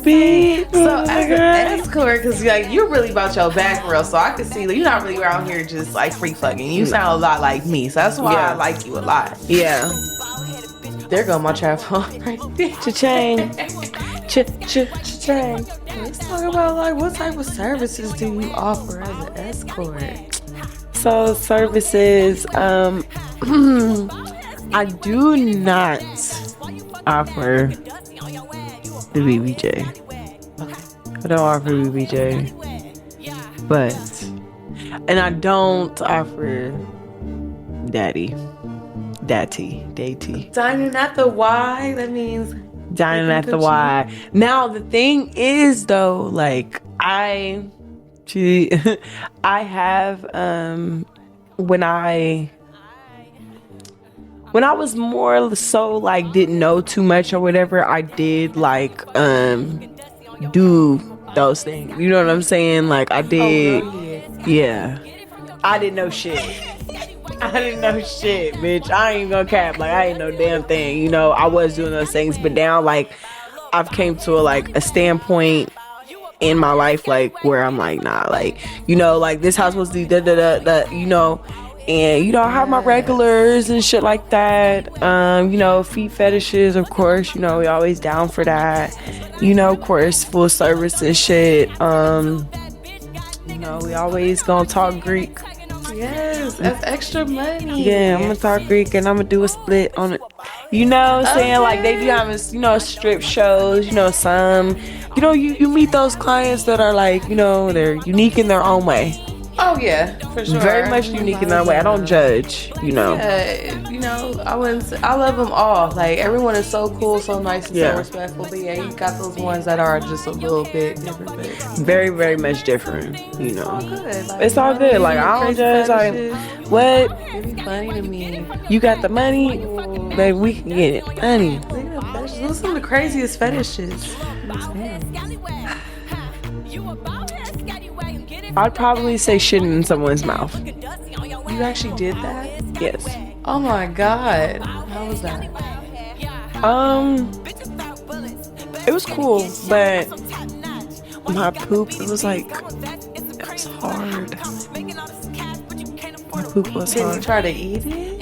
baby. So as an escort, because like you're really about your back real, so I can see that you're not really around here just like free fucking. You sound a lot like me, so that's why I like you a lot. Yeah. There go my trap phone right there. Cha-ching. Cha-ching. Let's talk about like what type of services do you offer as an escort? So services, I do not offer the BBJ. I don't offer BBJ, and I don't offer daddy. Dining at the Y, that means Dining at the Y. Now the thing is though, like I have when I was more so like didn't know too much or whatever, I did like do those things. You know what I'm saying? Like I did. Yeah. I didn't know shit. Bitch. I ain't gonna cap. Like I ain't no damn thing. I was doing those things, but now like I've came to a standpoint in my life like where I'm like, nah, like, like this house was the and I have my regulars and shit like that. Feet fetishes, of course, we always down for that. Of course, full service and shit. We always gonna talk Greek. yes, that's extra money. Yeah, I'm gonna talk Greek and I'm gonna do a split on it. What I'm saying? Like they do have strip shows, some you meet those clients that are like, they're unique in their own way. Oh yeah, for sure. Very much unique in that way. I don't judge, you know. Yeah, you know, I wouldn't say, I love them all. Like, everyone is so cool, so nice, and Yeah. so respectful. But yeah, you got those ones that are just a little bit different. But Very, very much different, you it's all know. good. Like, It's all you know, good. Like, I don't judge. Like, what? it'd be funny to me. You got the money? Baby, we can get it. Honey. Look at the fetishes. Those are some of the craziest fetishes. I'd probably say shitting in someone's mouth. You actually did that? Yes. Oh my god. How was that? It was cool, but my poop, it was like, it was hard. My poop was Did you hard. try to eat it?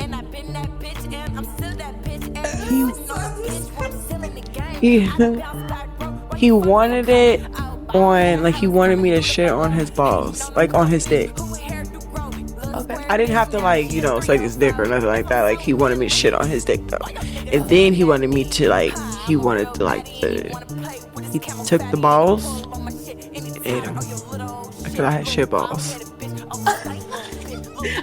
He wanted it on, like, he wanted me to shit on his balls, like on his dick. Okay. I didn't have to, like, you know, suck his dick or nothing like that. Like, he wanted me to shit on his dick though. And then he wanted me to, like, he took the balls and ate them. Because I had shit balls.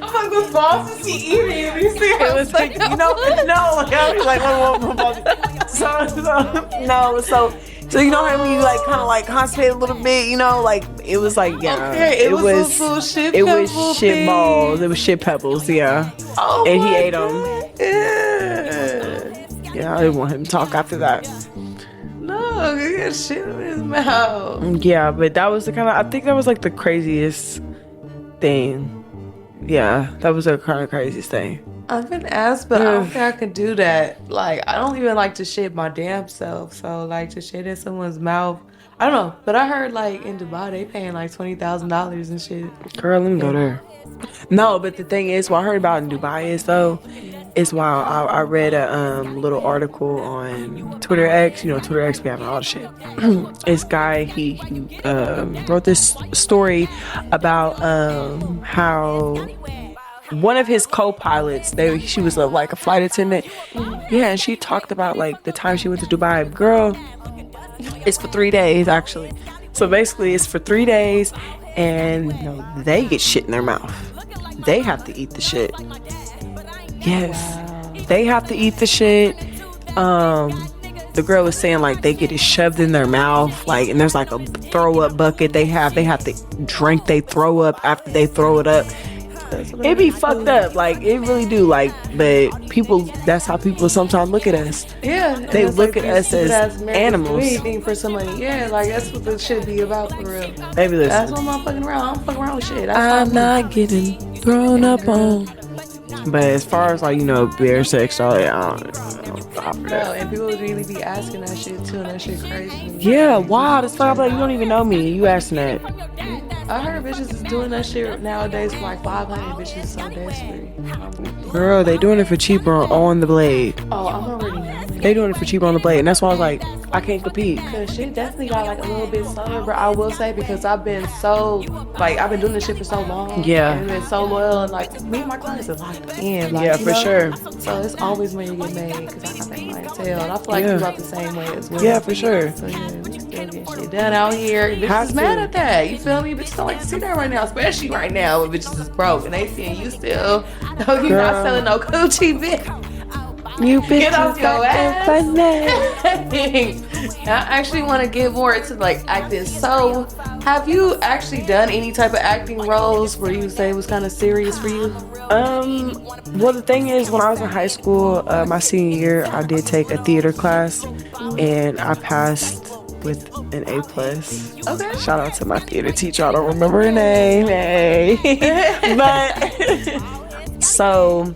I'm like, the balls is he eating? You see It was like, you know, no, like, I was like, what balls? So you know how when you like kind of like constipate a little bit, you know, like it was like, yeah, Okay, it was those little shit it was pebble shit things. balls, it was shit pebbles, yeah. Oh And he my ate them. God. Yeah, I didn't want him to talk after that. No, he got shit in his mouth. Yeah, but that was the kind of, I think that was like the craziest thing. Yeah, that was the kind of craziest thing. I've been asked, but I don't think I can do that. Like, I don't even like to shit my damn self. So, like, to shit in someone's mouth, I don't know. But I heard, like, in Dubai, they paying like $20,000 and shit. Girl, let me go there. No, but the thing is, what I heard about in Dubai is while I read a little article on Twitter X. You know, Twitter X be having all the shit. This guy, he wrote this story about how one of his co-pilots, she was like a flight attendant. Yeah, and she talked about like the time she went to Dubai. Girl, it's for 3 days actually. So basically, it's for 3 days, and you know, they get shit in their mouth. They have to eat the shit. Yes, they have to eat the shit. The girl was saying like they get it shoved in their mouth, like, and there's like a throw up bucket they have to drink they throw up after they throw it up. It be fucked up, like it really do, like, but people, that's how people sometimes look at us. Yeah. They look at us as animals. Anything for some money. Yeah, like that's what this shit be about for real. Baby, That's listen, what I'm fucking around. I'm fucking around with shit. I'm not getting thrown up on. But as far as like, you know, bare sex, all that, I don't offer No, that. and people really be asking that shit too, and that shit crazy. Yeah, wow, this fuck, I'm like, you don't even know me, you asking that. I heard bitches is doing that shit nowadays for like 500. Bitches is so desperate. Girl, they doing it for cheaper on the blade. Oh, I'm already knowing. They doing it for cheaper on the blade, and that's why I was like, I can't compete. Cause shit definitely got like a little bit slower, but I will say because I've been so like I've been doing this shit for so long. Yeah. And been so loyal, and like me and my clients are locked in. Like, Yeah, you for know? sure. So it's always when you get made because I got that clientele, and I feel like Yeah. you're about the same way as well. Yeah, for sure. So yeah, we still getting shit done out here. Bitches Have is mad to. at that. You feel me? Bitches don't like to see that right now, especially right now when bitches is broke and they seeing you still. No, you're not Girl. selling no Kewchie, bitch. You bitches Get off your ass. funny. I actually want to get more into like acting. So, have you actually done any type of acting roles where you say was kind of serious for you? Well, the thing is, when I was in high school, my senior year, I did take a theater class, and I passed with an A+. Okay. Shout out to my theater teacher. I don't remember her name. Hey. But so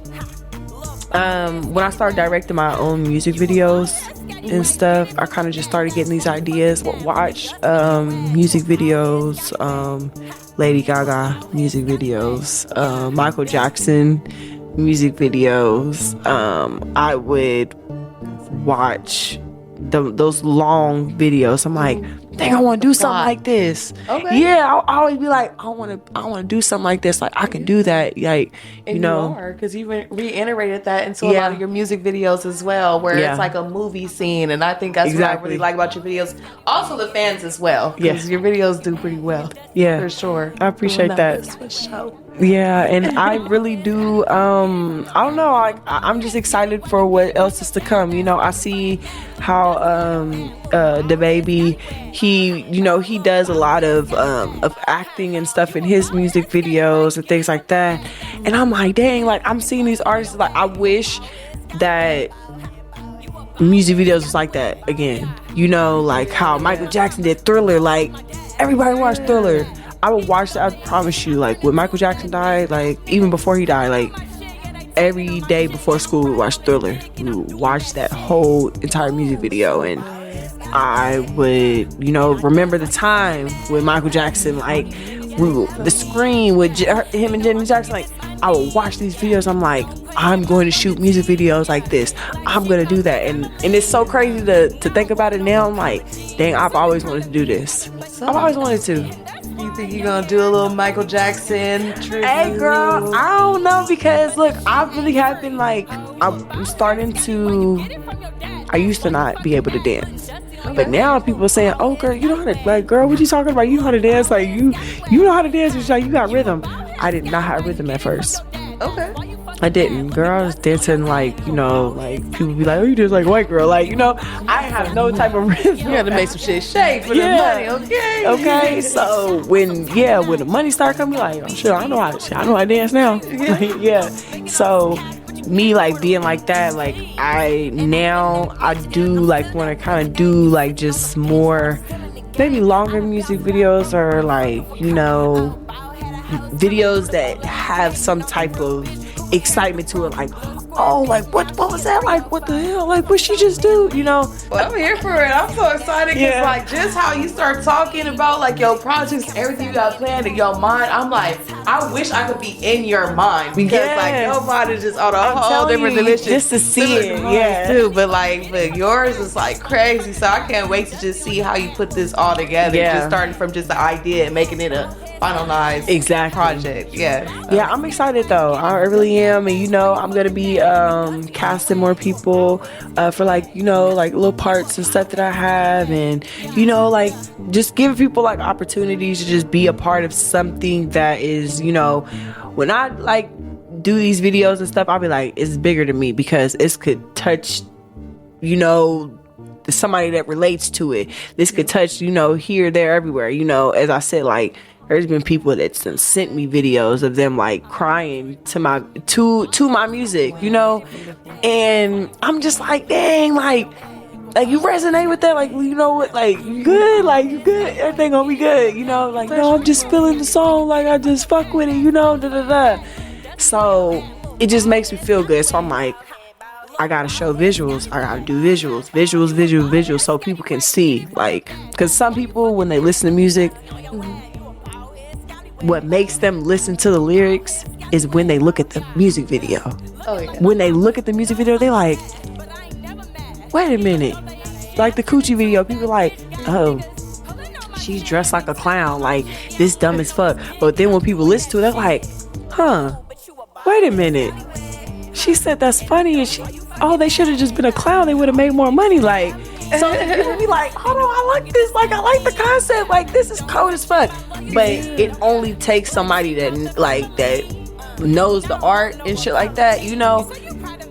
when I started directing my own music videos and stuff, I kind of just started getting these ideas. Watch music videos, Lady Gaga music videos, Michael Jackson music videos. I would watch those long videos. I'm like, dang, I want to do something like this. Okay. Yeah, I always be like, I want to do something like this. Like, I can do that. Like, And you are, because you reiterated that into a lot of your music videos as well, where it's like a movie scene. And I think that's what I really like about your videos. Also the fans as well, because your videos do pretty well. Yeah. For sure. I appreciate that. Yeah, and I really do. I don't know. I'm just excited for what else is to come. You know, I see how the baby, he does a lot of acting and stuff in his music videos and things like that. And I'm like, dang, like I'm seeing these artists. Like, I wish that music videos was like that again. You know, like how Michael Jackson did Thriller. Like, everybody watched Thriller. I would watch that, I promise you. Like, when Michael Jackson died, like, even before he died, like, every day before school, we would watch Thriller. We would watch that whole entire music video. And I would, remember the time when Michael Jackson, like, the screen with him and Janet Jackson, like, I would watch these videos. I'm like, I'm going to shoot music videos like this. I'm going to do that. And it's so crazy to think about it now. I'm like, dang, I've always wanted to do this. I've always wanted to. You think you're gonna do a little Michael Jackson tribute? Hey girl, I don't know, because look, I really have been like, I'm starting to, I used to not be able to dance. But now people are saying, oh girl, you know how to, like, girl, what you talking about? You know how to dance? Like, you know how to dance, it's like, you got rhythm. I did not have rhythm at first. Okay. I didn't. Girl, I was dancing like, like people be like, oh, you dance like a white girl. Like, I ain't have no type of rhythm. You had to make some shit shake for the money, okay? Okay, so when the money started coming, like, oh shit, I know how to dance now. Like, so me, like, being like that, like, I do like want to kind of do like just more, maybe longer music videos, or like, videos that have some type of excitement to it, like, oh, like, what was that, like, what the hell, like, what she just do, Well, I'm here for it. I'm so excited, because like, just how you start talking about like your projects, everything you got planned in your mind, I'm like, I wish I could be in your mind, because like your mind is just on a whole different dimension, just to see it, too. But yours is like crazy, so I can't wait to just see how you put this all together, just starting from just the idea and making it a finalized project. Yeah, I'm excited though. I really am. And I'm gonna be casting more people for like little parts and stuff that I have, and like just giving people like opportunities to just be a part of something that is, when I like do these videos and stuff, I'll be like, it's bigger than me, because it could touch somebody that relates to it. This could touch here, there, everywhere. As I said, like, there's been people that sent me videos of them like crying to my music, and I'm just like, dang, like you resonate with that, like, what, like, you good, like, you good, everything gonna be good, like, no, I'm just feeling the song, like, I just fuck with it, da da da. So it just makes me feel good. So I'm like, I gotta show visuals. I gotta do visuals, so people can see, like, because some people, when they listen to music, what makes them listen to the lyrics is when they look at the music video. Oh, yeah. When they look at the music video, they like, wait a minute. Like the Kewchie video, people like, oh, she's dressed like a clown. Like, this dumb as fuck. But then when people listen to it, they're like, huh, wait a minute. She said that's funny, and they should have just been a clown. They would have made more money. Like, so people be like, hold on, I like this. Like, I like the concept. Like, this is cold as fuck. But it only takes somebody that knows the art and shit like that,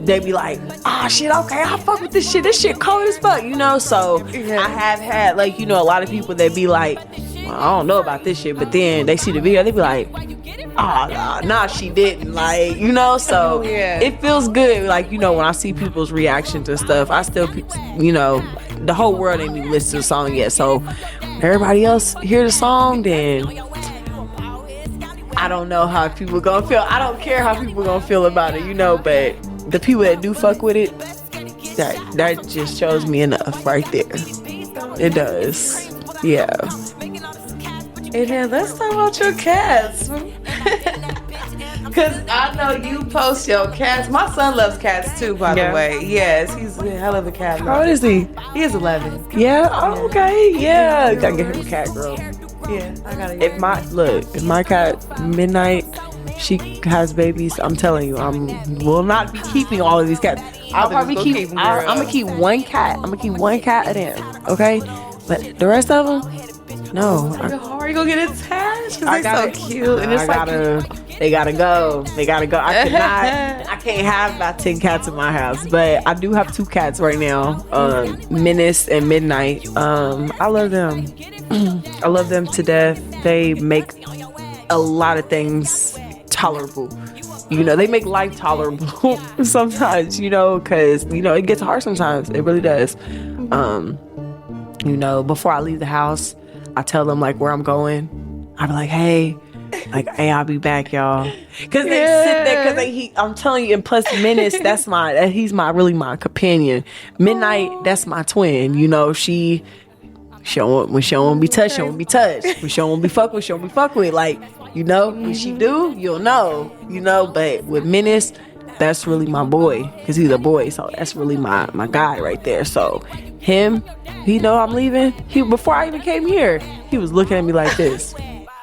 they be like, shit, okay, I fuck with this shit. This shit cold as fuck, So I have had, like, a lot of people that be like, well, I don't know about this shit. But then they see the video, they be like, nah, she didn't. Like, so it feels good. Like, when I see people's reaction to stuff, I still, the whole world ain't even listened to the song yet. So everybody else hear the song, then I don't know how people gonna feel. I don't care how people gonna feel about it, but the people that do fuck with it, that just shows me enough right there. It does. Yeah. And then let's talk about your cats. Because I know you post your cats. My son loves cats too, by the way. Yes, he's a hell of a cat lover. How old is he? He is 11. Yeah. Oh, okay. Yeah. Gotta get him a cat, girl. Yeah, I gotta If my cat Midnight, she has babies, I'm telling you, will not be keeping all of these cats. I'll probably keep. I'm gonna keep one cat. I'm gonna keep one cat of them. Okay, but the rest of them, no. How are you gonna get attached? Because they're so cute, and it's they gotta go. I can't have about 10 cats in my house, but I do have 2 cats right now, Menace and Midnight. I love them. I love them to death. They make a lot of things tolerable. You know, they make life tolerable sometimes, you know, because, you know, it gets hard sometimes. It really does. You know, before I leave the house, I tell them, like, where I'm going. I be like, hey, I'll be back, y'all. Because they sit there, because I'm telling you, and plus Menace, he's really my companion. Midnight, that's my twin. You know, when she don't want to be touched, she don't want to be touched. When she don't want to be fucked with, she don't be fucked with. Like, you know, when she do, you'll know. You know, but with Menace, that's really my boy. Because he's a boy, so that's really my guy right there. So him, he know I'm leaving. Before I even came here, he was looking at me like this.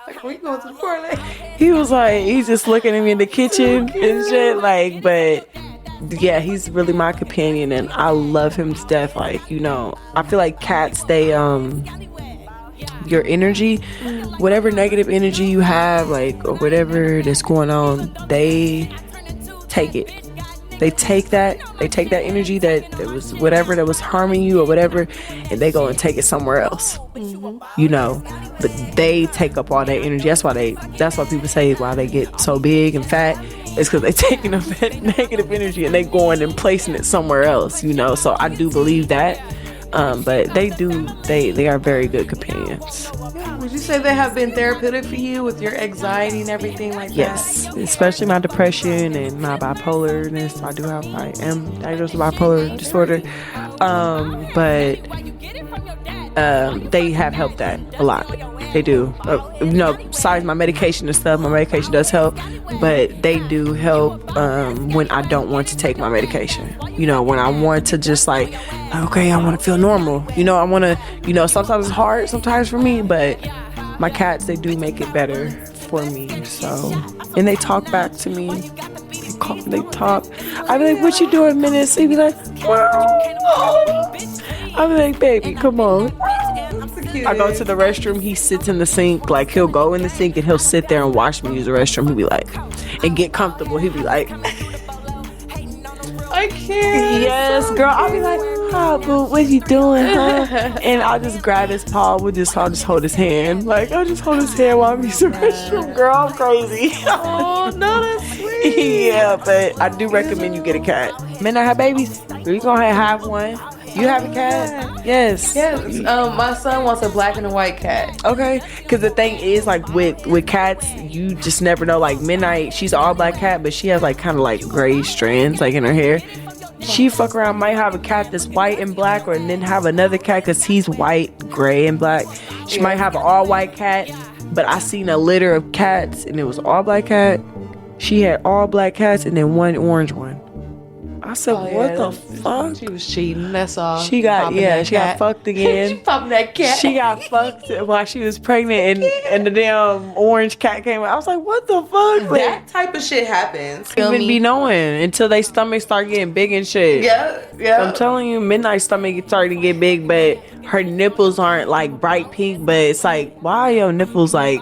Like, we going to the Parley? He was like, he's just looking at me in the kitchen and shit. Like, but yeah, he's really my companion, and I love him to death. Like, you know, I feel like cats, they your energy, whatever negative energy you have, like, or whatever that's going on, they take it. They take that energy that was whatever that was harming you or whatever, and they go and take it somewhere else. You know, but they take up all that energy. That's why people say why they get so big and fat. It's because they're taking up that negative energy and they going and placing it somewhere else. You know, so I do believe that. But they are very good companions. Would you say they have been therapeutic for you with your anxiety and everything like that? Yes, especially my depression and my bipolarness. I am diagnosed with bipolar disorder. But they have helped that a lot. They do. You know, besides my medication and stuff, my medication does help, but they do help when I don't want to take my medication. You know, when I want to just like, okay, I want to feel normal. You know, I want to, you know, sometimes it's hard sometimes for me, but my cats, they do make it better for me. So, and they talk back to me. They talk. I be like, what you doing, Menace? They be like, I be like, baby, come on. I go to the restroom, he sits in the sink. Like, he'll go in the sink and he'll sit there and watch me use the restroom. He'll be like, and get comfortable. He'll be like, I can't. Yes, girl. I'll be like, oh, boo, what you doing, huh? And I'll just grab his paw. I'll just hold his hand. Like, I'll just hold his hand while I'm using the restroom. Girl, I'm crazy. Oh, no, that's sweet. Yeah, but I do recommend you get a cat. Men that have babies, you're going to have one. You have a cat? Yes. Yes. My son wants a black and a white cat. Okay. Because the thing is, like, with cats, you just never know. Like, Midnight, she's an all black cat, but she has, like, kind of, like, gray strands, like, in her hair. She fuck around, might have a cat that's white and black, or then have another cat because he's white, gray, and black. She might have an all white cat, but I seen a litter of cats, and it was all black cat. She had all black cats and then one orange one. I said, what the fuck? She was cheating, that's all. She got fucked again. She popped that cat. She got fucked while she was pregnant, and the damn orange cat came out. I was like, what the fuck? Like, that type of shit happens. You even be knowing until they stomach start getting big and shit. Yeah. I'm telling you, Midnight's stomach started to get big, but her nipples aren't like bright pink, but it's like, why your nipples like,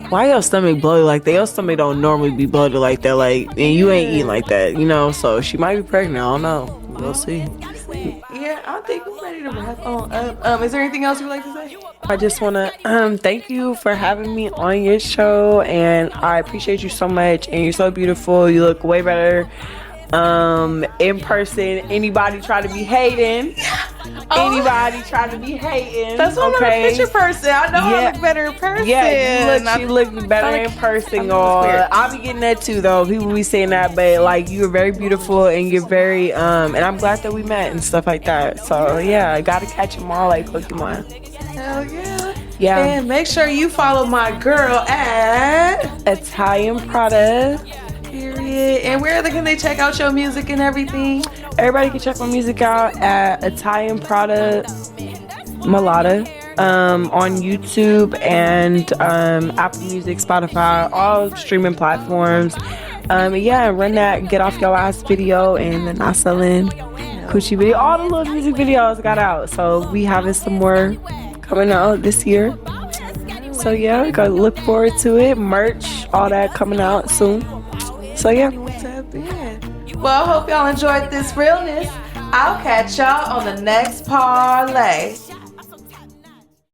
why your stomach bloated like that? Your stomach don't normally be bloated like that, like, and you ain't eating like that, you know? So she might be pregnant. I don't know. We'll see. Yeah, I think we're ready to wrap on up. Is there anything else you would like to say? I just want to thank you for having me on your show, and I appreciate you so much. And you're so beautiful. You look way better in person. Anybody try to be hating? Anybody try to be hating? That's why I'm a picture person. I know I look better in person. Yeah, you look better in person. I'll be getting that too, though. People be saying that, but like, you're very beautiful, and you're very and I'm glad that we met and stuff like that. So yeah, I gotta catch them all like Pokemon. Hell yeah. Yeah. And make sure you follow my girl at ItalianPrada Period. And where can they check out your music and everything? Everybody can check my music out at ItalianPrada Mulada on YouTube and Apple Music, Spotify, all streaming platforms. Yeah, run that Get Off Your Ass video and the Not Sellin Kewchie video. All the little music videos got out. So we having some more coming out this year. So yeah, we gotta look forward to it. Merch, all that coming out soon. So yeah. Well, I hope y'all enjoyed this realness. I'll catch y'all on the next parlay.